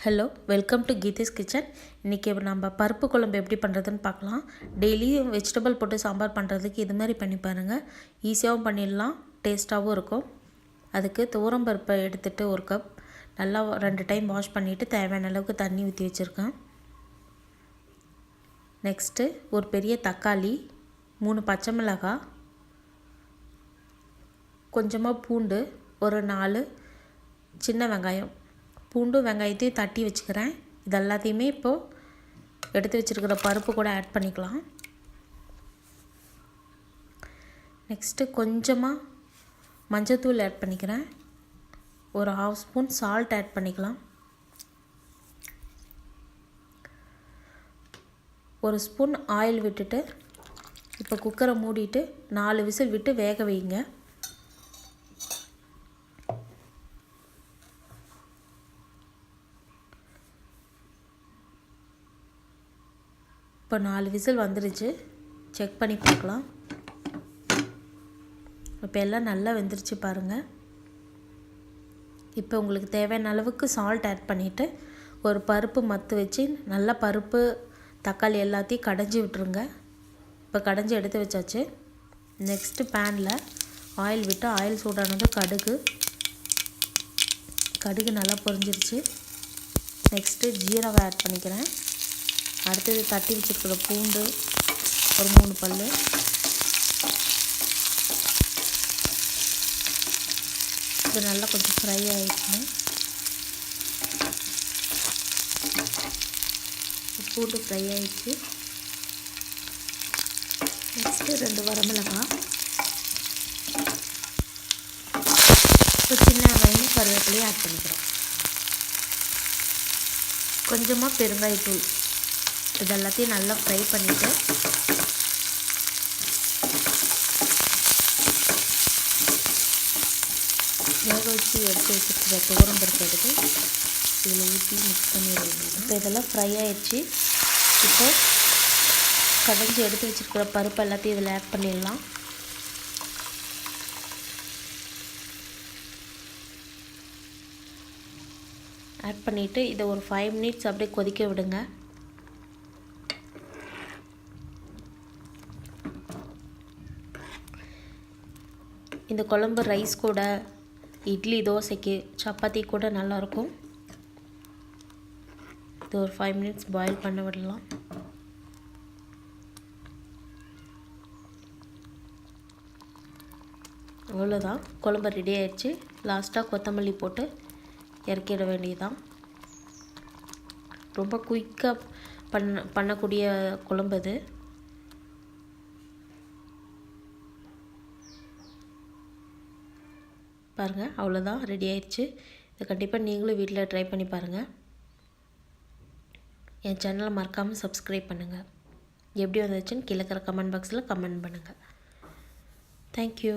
Hello, welcome to Geetha's kitchen. இன்றைக்கி நம்ம பருப்பு குழம்பு எப்படி பண்ணுறதுன்னு பார்க்கலாம். டெய்லியும் வெஜிடபிள் போட்டு சாம்பார் பண்ணுறதுக்கு இது மாதிரி பண்ணி பாருங்கள். ஈஸியாகவும் பண்ணிடலாம், டேஸ்ட்டாகவும் இருக்கும். அதுக்கு துவரம் பருப்பை எடுத்துகிட்டு ஒரு கப் நல்லா 2 டைம் வாஷ் பண்ணிவிட்டு தேவையான அளவுக்கு தண்ணி ஊற்றி வச்சுருக்கேன். நெக்ஸ்ட்டு ஒரு பெரிய தக்காளி, 3 பச்சை மிளகாய், கொஞ்சமாக பூண்டு, ஒரு 4 சின்ன வெங்காயம். பூண்டு வெங்காயத்தையும் தட்டி வச்சுக்கிறேன். இது எல்லாத்தையுமே இப்போது எடுத்து வச்சுருக்கிற பருப்பு கூட ஆட் பண்ணிக்கலாம். நெக்ஸ்ட்டு கொஞ்சமாக மஞ்சத்தூள் ஆட் பண்ணிக்கிறேன். ஒரு 1/2 ஸ்பூன் சால்ட் ஆட் பண்ணிக்கலாம். ஒரு ஸ்பூன் ஆயில் விட்டுட்டு இப்போ குக்கரை மூடிட்டு 4 விசில் விட்டு வேக வைங்க. இப்போ 4 விசில் வந்துருச்சு, செக் பண்ணி பார்க்கலாம். இப்போ எல்லாம் நல்லா வெந்துருச்சு பாருங்கள். இப்போ உங்களுக்கு தேவையான அளவுக்கு சால்ட் ஆட் பண்ணிவிட்டு ஒரு பருப்பு மத்து வச்சு நல்லா பருப்பு தக்காளி எல்லாத்தையும் கடைஞ்சி விட்டுருங்க. இப்போ கடைஞ்சி எடுத்து வச்சாச்சு. நெக்ஸ்ட்டு பேனில் ஆயில் விட்டு ஆயில் சூடானதும் கடுகு நல்லா பொரிஞ்சிருச்சு. நெக்ஸ்ட்டு ஜீரகம் ஆட் பண்ணிக்கிறேன். அடுத்தது தட்டி வச்சுருக்கிற பூண்டு ஒரு 3 பல், இது நல்லா கொஞ்சம் ஃப்ரை ஆகிடுச்சுங்க. பூண்டு ஃப்ரை ஆகிடுச்சு. நெக்ஸ்ட்டு 2 வரமிளகாய், ஒரு சின்ன வெங்காயம், கருவேப்பிலையும் ஆட் பண்ணிக்கிறோம். கொஞ்சமாக பெருங்காயத்தூள், இது எல்லாத்தையும் நல்லா ஃப்ரை பண்ணிவிட்டு வேக வச்சு எடுத்து வச்சுருக்கிற துவரம் பருப்பு எடுத்து இதில் ஊற்றி மிக்ஸ் பண்ணிடுவோம். இப்போ இதெல்லாம் ஃப்ரை ஆகிடுச்சு. இப்போ கடைஞ்சி எடுத்து வச்சுருக்கிற பருப்பு எல்லாத்தையும் இதில் ஆட் பண்ணிடலாம். ஆட் பண்ணிவிட்டு இதை ஒரு 5 மினிட்ஸ் அப்படியே கொதிக்க விடுங்க. இந்த குழம்பு ரைஸ் கூட, இட்லி, தோசைக்கு, சப்பாத்தி கூட நல்லாயிருக்கும். இது ஒரு 5 மினிட்ஸ் பாயில் பண்ண விடலாம். அவ்வளோதான், குழம்பு ரெடி ஆயிடுச்சு. லாஸ்ட்டாக கொத்தமல்லி போட்டு இறக்கிட வேண்டியதுதான். ரொம்ப குயிக்காக பண்ணக்கூடிய குழம்பு இது. பாருங்கள், அவ்வளோதான், ரெடி ஆயிடுச்சு. இதை கண்டிப்பாக நீங்களும் வீட்டில் ட்ரை பண்ணி பாருங்கள். என் சேனலை மறக்காமல் சப்ஸ்கிரைப் பண்ணுங்கள். எப்படி வந்துச்சுன்னு கீழே இருக்கிற கமெண்ட் பாக்ஸில் கமெண்ட் பண்ணுங்கள். தேங்க்யூ.